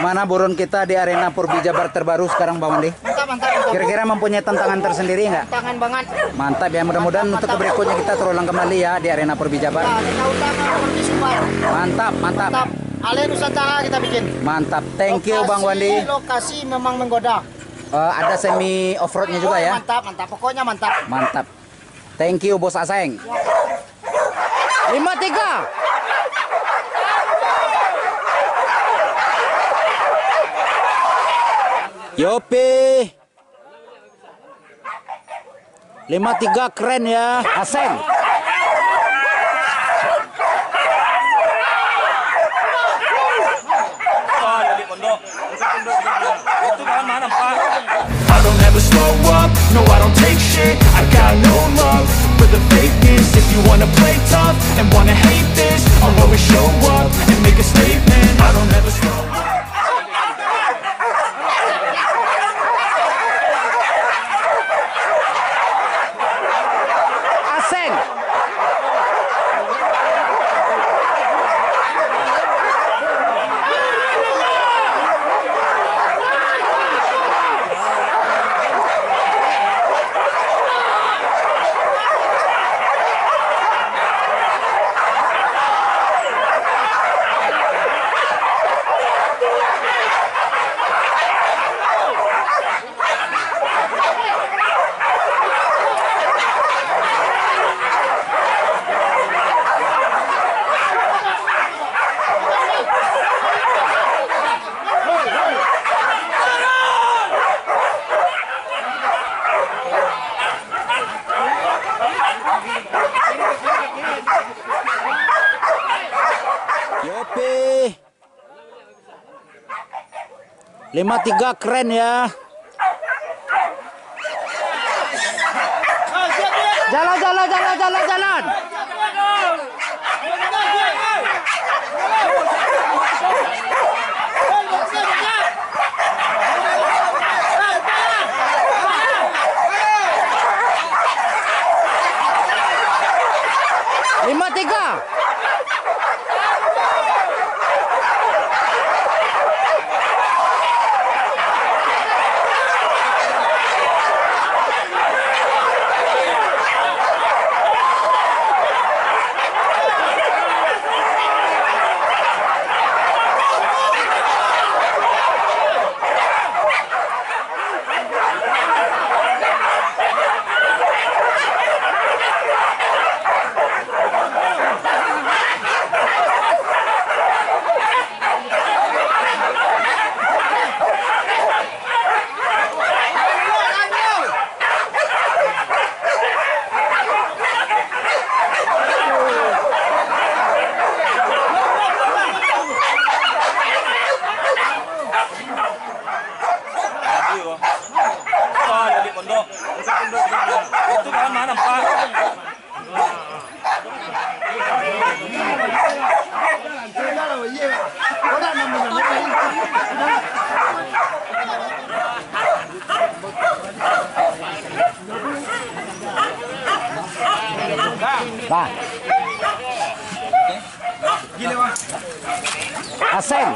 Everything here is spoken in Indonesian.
Gimana burun kita di arena Purbi Jabar terbaru sekarang Bang Wandi? Mantap. Kira-kira mempunyai tantangan tersendiri nggak? Tantangan banget. Mantap ya, mudah-mudahan untuk berikutnya kita terulang kembali ya di arena Purbi Jabar. Kita utama Purbi Sumbar. Mantap. Ale Nusantara kita bikin. Mantap, thank you Bang Wandi. Lokasi memang menggoda. Ada semi off-roadnya juga ya? Mantap. Pokoknya mantap. Mantap. Thank you Bos Aseng. 5-3. Yopi. 5-3 keren ya, Aseng. I don't ever slow up, no I don't take shit. I got no love for the fakeness. If you wanna play tough and wanna hate this, I'll always show up and make a statement. I don't ever slow up. Aseng. Yopi. 5-3 keren ya. Jalan. Lima tiga. Itu kan mana Pak? Nah. Aseng.